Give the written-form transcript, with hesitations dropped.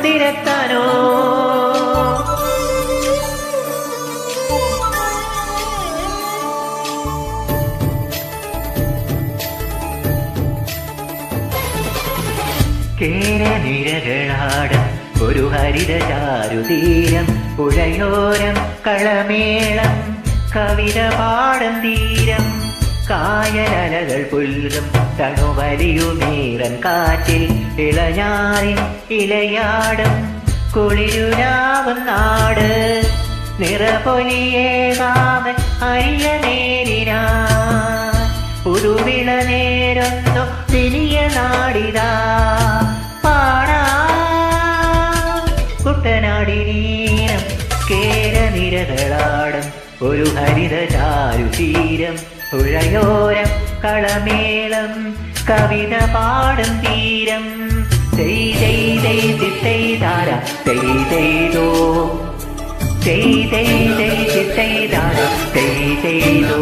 തിരത്താനോ. കേരനിരകളാടും ഒരു ഹരിത ചാരുതീരം, പുഴയോരം കളമേളം കവിത പാടം തീരം. കായലലകൾ പുൽകും തണുവലിയുമീറൻ കാറ്റിൽ ഇളഞ്ഞാറിൻ ഇലയാടും കുളിരുരാവും നാട്. നിറപൊലിയേകാമൻ അരിയ നേരിനാ പുതുവിള നേരൊന്നു വലിയ നാടിതാ. പാടാ കുട്ടനാടിനീരം കേരനിരകളാടും ഒരു ഹരിത ചാരുതീരം, പുഴയോരം കളമേളം കവിത പാടും തീരം. ജയ് ജയ് ജയ് ചിത്തൈ ധാര ജയ് ജയ്തോ, ജയ് ജയ് ജയ് ചിത്തൈ ധാര ജയ് ജയ്തോ.